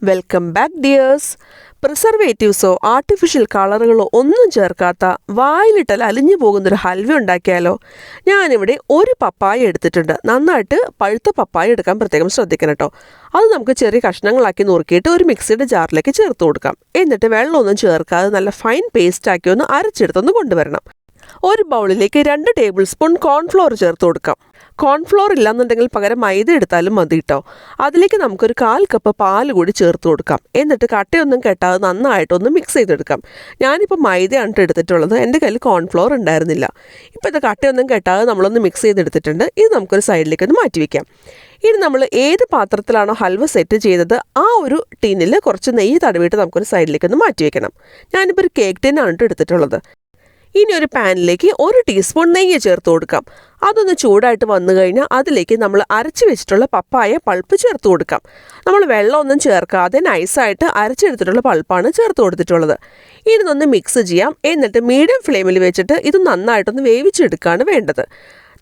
Welcome back dears. പ്രിസർവേറ്റീവ്സോ artificial കളറുകളോ ഒന്നും ചേർക്കാത്ത വായിലിട്ടാൽ അലിഞ്ഞു പോകുന്നൊരു ഹൽവ ഉണ്ടാക്കിയാലോ? ഞാനിവിടെ ഒരു പപ്പായ എടുത്തിട്ടുണ്ട്. നന്നായിട്ട് പഴുത്ത പപ്പായ എടുക്കാൻ പ്രത്യേകം ശ്രദ്ധിക്കണം കേട്ടോ. അത് നമുക്ക് ചെറിയ കഷ്ണങ്ങളാക്കി നുറുക്കിയിട്ട് ഒരു മിക്സിയുടെ ജാറിലേക്ക് ചേർത്ത് കൊടുക്കാം. എന്നിട്ട് വെള്ളമൊന്നും ചേർക്കാതെ നല്ല ഫൈൻ പേസ്റ്റാക്കി ഒന്ന് അരച്ചെടുത്തൊന്ന് കൊണ്ടുവരണം. ഒരു ബൗളിലേക്ക് 2 ടേബിൾ സ്പൂൺ കോൺഫ്ലോർ ചേർത്ത് കൊടുക്കാം. കോൺഫ്ലോർ ഇല്ലാന്നുണ്ടെങ്കിൽ പകരം മൈദ എടുത്താലും മതി കേട്ടോ. അതിലേക്ക് നമുക്കൊരു 1/4 കപ്പ് പാൽ കൂടി ചേർത്ത് കൊടുക്കാം. എന്നിട്ട് കട്ടയൊന്നും കെട്ടാതെ നന്നായിട്ടൊന്ന് മിക്സ് ചെയ്തെടുക്കാം. ഞാനിപ്പോൾ മൈദയാണ് എടുത്തിട്ടുള്ളത്, എൻ്റെ കയ്യിൽ കോൺഫ്ലോർ ഉണ്ടായിരുന്നില്ല. ഇപ്പോൾ ഇത് കട്ടയൊന്നും കെട്ടാതെ നമ്മളൊന്ന് മിക്സ് ചെയ്തെടുത്തിട്ടുണ്ട്. ഇത് നമുക്കൊരു സൈഡിലേക്ക് ഒന്ന് മാറ്റി വയ്ക്കാം. ഇനി നമ്മൾ ഏത് പാത്രത്തിലാണോ ഹൽവ സെറ്റ് ചെയ്തത് ആ ഒരു ടിന്നിൽ കുറച്ച് നെയ്യ് തടവിയിട്ട് നമുക്കൊരു സൈഡിലേക്ക് ഒന്ന് മാറ്റി വയ്ക്കണം. ഞാനിപ്പോൾ ഒരു കേക്ക് ടിന്നാണ് എടുത്തിട്ടുള്ളത്. ഇനി ഒരു പാനിലേക്ക് 1 ടീസ്പൂൺ നെയ്യ് ചേർത്ത് കൊടുക്കാം. അതൊന്ന് ചൂടായിട്ട് വന്നു കഴിഞ്ഞാൽ അതിലേക്ക് നമ്മൾ അരച്ച് വെച്ചിട്ടുള്ള പപ്പായ പൾപ്പ് ചേർത്ത് കൊടുക്കാം. നമ്മൾ വെള്ളമൊന്നും ചേർക്കാതെ നൈസായിട്ട് അരച്ചെടുത്തിട്ടുള്ള പൾപ്പാണ് ചേർത്ത് കൊടുത്തിട്ടുള്ളത്. ഇതൊന്ന് മിക്സ് ചെയ്യാം. എന്നിട്ട് മീഡിയം ഫ്ലെയിമിൽ വെച്ചിട്ട് ഇത് നന്നായിട്ടൊന്ന് വേവിച്ചെടുക്കുകയാണ് വേണ്ടത്.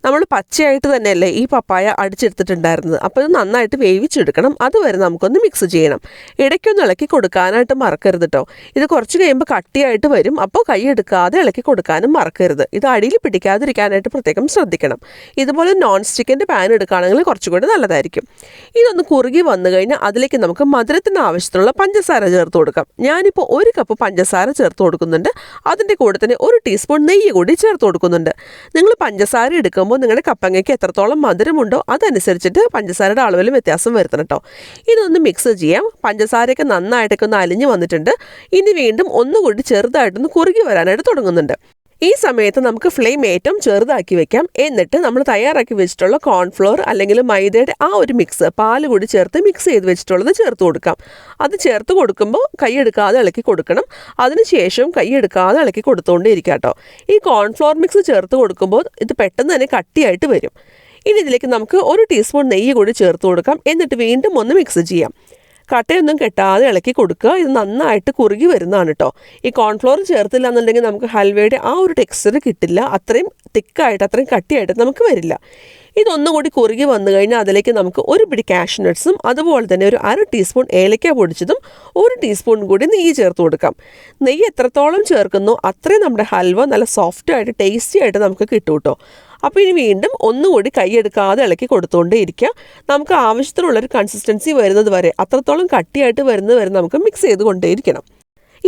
നമ്മൾ പച്ചയായിട്ട് തന്നെയല്ലേ ഈ പപ്പായ അടിച്ചെടുത്തിട്ടുണ്ടായിരുന്നത്. അപ്പോൾ ഇത് നന്നായിട്ട് വേവിച്ചെടുക്കണം. അതുവരെ നമുക്കൊന്ന് മിക്സ് ചെയ്യണം. ഇടയ്ക്കൊന്ന് ഇളക്കി കൊടുക്കാനായിട്ട് മറക്കരുത് കേട്ടോ. ഇത് കുറച്ച് കഴിയുമ്പോൾ കട്ടിയായിട്ട് വരും. അപ്പോൾ കൈ എടുക്കാതെ ഇളക്കി കൊടുക്കാനും മറക്കരുത്. ഇത് അടിയിൽ പിടിക്കാതിരിക്കാനായിട്ട് പ്രത്യേകം ശ്രദ്ധിക്കണം. ഇതുപോലെ നോൺ സ്റ്റിക്കിൻ്റെ പാൻ എടുക്കുകയാണെങ്കിൽ കുറച്ചുകൂടി നല്ലതായിരിക്കും. ഇതൊന്ന് കുറുകി വന്നു കഴിഞ്ഞാൽ അതിലേക്ക് നമുക്ക് മധുരത്തിന് ആവശ്യത്തിനുള്ള പഞ്ചസാര ചേർത്ത് കൊടുക്കാം. ഞാനിപ്പോൾ 1 കപ്പ് പഞ്ചസാര ചേർത്ത് കൊടുക്കുന്നുണ്ട്. അതിൻ്റെ കൂടെ തന്നെ 1 ടീസ്പൂൺ നെയ്യ് കൂടി ചേർത്ത് കൊടുക്കുന്നുണ്ട്. നിങ്ങൾ പഞ്ചസാര എടുക്കുമ്പോൾ നിങ്ങളുടെ കപ്പങ്ങയ്ക്ക് എത്രത്തോളം മധുരമുണ്ടോ അതനുസരിച്ചിട്ട് പഞ്ചസാരയുടെ അളവിൽ വ്യത്യാസം വരുത്തണം കേട്ടോ. ഇതൊന്ന് മിക്സ് ചെയ്യാം. പഞ്ചസാരയൊക്കെ നന്നായിട്ടൊക്കെ ഒന്ന് അലിഞ്ഞ് വന്നിട്ടുണ്ട്. ഇനി വീണ്ടും ഒന്നുകൂടി ചെറുതായിട്ടൊന്ന് കുറുകി വരാനായിട്ട് തുടങ്ങുന്നുണ്ട്. ഈ സമയത്ത് നമുക്ക് ഫ്ലെയിം ഏറ്റവും ചെറുതാക്കി വെക്കാം. എന്നിട്ട് നമ്മൾ തയ്യാറാക്കി വെച്ചിട്ടുള്ള കോൺഫ്ലോർ അല്ലെങ്കിൽ മൈദയുടെ ആ ഒരു മിക്സ് പാല് കൂടി ചേർത്ത് മിക്സ് ചെയ്ത് വെച്ചിട്ടുള്ളത് ചേർത്ത് കൊടുക്കാം. അത് ചേർത്ത് കൊടുക്കുമ്പോൾ കൈയെടുക്കാതെ ഇളക്കി കൊടുക്കണം. അതിനുശേഷം കൈയെടുക്കാതെ ഇളക്കി കൊടുത്തുകൊണ്ടേ ഇരിക്കാം കേട്ടോ. ഈ കോൺഫ്ലോർ മിക്സ് ചേർത്ത് കൊടുക്കുമ്പോൾ ഇത് പെട്ടെന്ന് തന്നെ കട്ടിയായിട്ട് വരും. ഇനി ഇതിലേക്ക് നമുക്ക് 1 ടീസ്പൂൺ നെയ്യ് കൂടി ചേർത്ത് കൊടുക്കാം. എന്നിട്ട് വീണ്ടും ഒന്ന് മിക്സ് ചെയ്യാം. കട്ടയൊന്നും കെട്ടാതെ ഇളക്കി കൊടുക്കുക. ഇത് നന്നായിട്ട് കുറുകി വരുന്നതാണ് കേട്ടോ. ഈ കോൺഫ്ലോർ ചേർത്തില്ല എന്നുണ്ടെങ്കിൽ നമുക്ക് ഹൽവയുടെ ആ ഒരു ടെക്സ്ചർ കിട്ടില്ല. അത്രയും തിക്കായിട്ട് അത്രയും കട്ടിയായിട്ട് നമുക്ക് വരില്ല. ഇതൊന്നുകൂടി കുറുകി വന്നു കഴിഞ്ഞാൽ അതിലേക്ക് നമുക്ക് 1 പിടി കാഷ്യൂ നട്ട്സും അതുപോലെ തന്നെ ഒരു 1/2 ടീസ്പൂൺ ഏലക്ക പൊടിച്ചതും 1 ടീസ്പൂൺ കൂടി നെയ്യ് ചേർത്ത് കൊടുക്കാം. നെയ്യ് എത്രത്തോളം ചേർക്കുന്നോ അത്രയും നമ്മുടെ ഹൽവ നല്ല സോഫ്റ്റായിട്ട് ടേസ്റ്റി ആയിട്ട് നമുക്ക് കിട്ടും കേട്ടോ. അപ്പോൾ ഇനി വീണ്ടും ഒന്നുകൂടി കൈയെടുക്കാതെ ഇളക്കി കൊടുത്തുകൊണ്ടേ ഇരിക്കുക. നമുക്ക് ആവശ്യത്തിനുള്ളൊരു കൺസിസ്റ്റൻസി വരുന്നത് വരെ അത്രത്തോളം കട്ടിയായിട്ട് വരുന്നത് വരെ നമുക്ക് മിക്സ് ചെയ്ത് കൊണ്ടേയിരിക്കണം.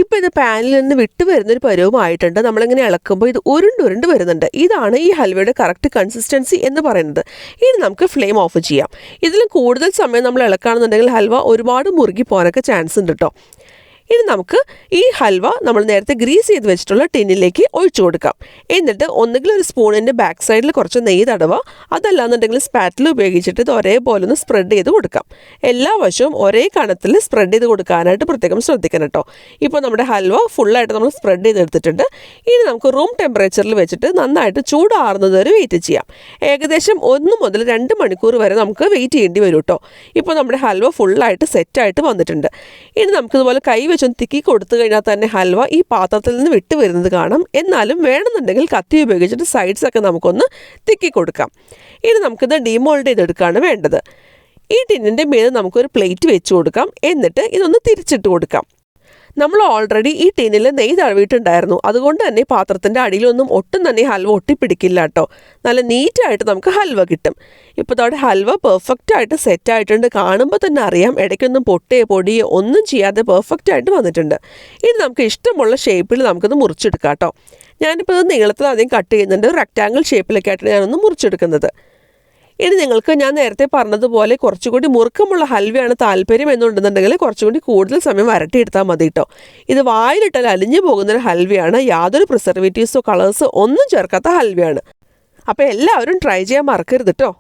ഇപ്പോൾ ഇത് പാനിൽ നിന്ന് വിട്ട് വരുന്നൊരു പരുവമായിട്ടുണ്ട്. നമ്മളിങ്ങനെ ഇളക്കുമ്പോൾ ഇത് ഉരുണ്ട് വരുന്നുണ്ട്. ഇതാണ് ഈ ഹൽവയുടെ കറക്റ്റ് കൺസിസ്റ്റൻസി എന്ന് പറയുന്നത്. ഇനി നമുക്ക് ഫ്ലെയിം ഓഫ് ചെയ്യാം. ഇതിലും കൂടുതൽ സമയം നമ്മൾ ഇളക്കുകയാണെന്നുണ്ടെങ്കിൽ ഹൽവ ഒരുപാട് മുറുകി പോകാനൊക്കെ ചാൻസ് ഉണ്ട് കേട്ടോ. ഇനി നമുക്ക് ഈ ഹൽവ നമ്മൾ നേരത്തെ ഗ്രീസ് ചെയ്ത് വെച്ചിട്ടുള്ള ടിന്നിലേക്ക് ഒഴിച്ചു കൊടുക്കാം. എന്നിട്ട് ഒന്നുകിൽ ഒരു സ്പൂണിൻ്റെ ബാക്ക് സൈഡിൽ കുറച്ച് നെയ്യ് തടവുക. അതല്ലാന്നുണ്ടെങ്കിൽ സ്പാറ്റിൽ ഉപയോഗിച്ചിട്ട് ഇത് ഒരേപോലെ ഒന്ന് സ്പ്രെഡ് ചെയ്ത് കൊടുക്കാം. എല്ലാ വശവും ഒരേ കണത്തിൽ സ്പ്രെഡ് ചെയ്ത് കൊടുക്കാനായിട്ട് പ്രത്യേകം ശ്രദ്ധിക്കണം കേട്ടോ. ഇപ്പോൾ നമ്മുടെ ഹൽവ ഫുള്ളായിട്ട് നമ്മൾ സ്പ്രെഡ് ചെയ്തെടുത്തിട്ടുണ്ട്. ഇനി നമുക്ക് റൂം ടെമ്പറേച്ചറിൽ വെച്ചിട്ട് നന്നായിട്ട് ചൂടാറുന്നത് വരെ വെയിറ്റ് ചെയ്യാം. ഏകദേശം 1 മുതൽ 2 മണിക്കൂർ വരെ നമുക്ക് വെയിറ്റ് ചെയ്യേണ്ടി വരും കേട്ടോ. ഇപ്പോൾ നമ്മുടെ ഹൽവ ഫുള്ളായിട്ട് സെറ്റായിട്ട് വന്നിട്ടുണ്ട്. ഇനി നമുക്കിതുപോലെ കൈ വെച്ചൊന്ന് തിക്കി കൊടുത്തു കഴിഞ്ഞാൽ തന്നെ ഹൽവ ഈ പാത്രത്തിൽ നിന്ന് വിട്ട് വരുന്നത് കാണാം. എന്നാലും വേണമെന്നുണ്ടെങ്കിൽ കത്തി ഉപയോഗിച്ചിട്ട് സൈഡ്സൊക്കെ നമുക്കൊന്ന് തിക്കി കൊടുക്കാം. ഇനി നമുക്കിത് ഡീമോൾഡ് ചെയ്തെടുക്കുകയാണ് വേണ്ടത്. ഈ ടിന്നിൻ്റെ മീതെ നമുക്കൊരു പ്ലേറ്റ് വെച്ച് കൊടുക്കാം. എന്നിട്ട് ഇതൊന്ന് തിരിച്ചിട്ട് കൊടുക്കാം. നമ്മൾ ഓൾറെഡി ഈ ടിന്നിൽ നെയ്യ് തടവിയിട്ടുണ്ടായിരുന്നു. അതുകൊണ്ട് തന്നെ പാത്രത്തിൻ്റെ അടിയിലൊന്നും ഒട്ടും തന്നെ ഹൽവ ഒട്ടിപ്പിടിക്കില്ല കേട്ടോ. നല്ല നീറ്റായിട്ട് നമുക്ക് ഹൽവ കിട്ടും. ഇപ്പോൾ അതോടെ ഹൽവ പെർഫെക്റ്റായിട്ട് സെറ്റായിട്ടുണ്ട്. കാണുമ്പോൾ തന്നെ അറിയാം. ഇടയ്ക്കൊന്നും പൊടിയോ ഒന്നും ചെയ്യാതെ പെർഫെക്റ്റായിട്ട് വന്നിട്ടുണ്ട്. ഇനി നമുക്ക് ഇഷ്ടമുള്ള ഷേപ്പിൽ നമുക്കിത് മുറിച്ചെടുക്കാം കേട്ടോ. ഞാനിപ്പോൾ ഇത് നീളത്തിൽ ആദ്യം കട്ട് ചെയ്യുന്നുണ്ട്. റെക്റ്റാങ്കിൾ ഷേപ്പിലൊക്കെ ആയിട്ട് ഞാനൊന്ന് മുറിച്ചെടുക്കുന്നത്. ഇനി നിങ്ങൾക്ക് ഞാൻ നേരത്തെ പറഞ്ഞതുപോലെ കുറച്ചുകൂടി മുറുക്കമുള്ള ഹൽവയാണ് താല്പര്യം എന്നുണ്ടെന്നുണ്ടെങ്കിൽ കുറച്ചുകൂടി കൂടുതൽ സമയം വരട്ടിയെടുത്താൽ മതി കേട്ടോ. ഇത് വായിലിട്ടാൽ അലിഞ്ഞു പോകുന്നൊരു ഹൽവയാണ്. യാതൊരു പ്രിസർവേറ്റീവ്സോ കളേഴ്സോ ഒന്നും ചേർക്കാത്ത ഹൽവയാണ്. അപ്പോൾ എല്ലാവരും ട്രൈ ചെയ്യാൻ മറക്കരുത് കേട്ടോ.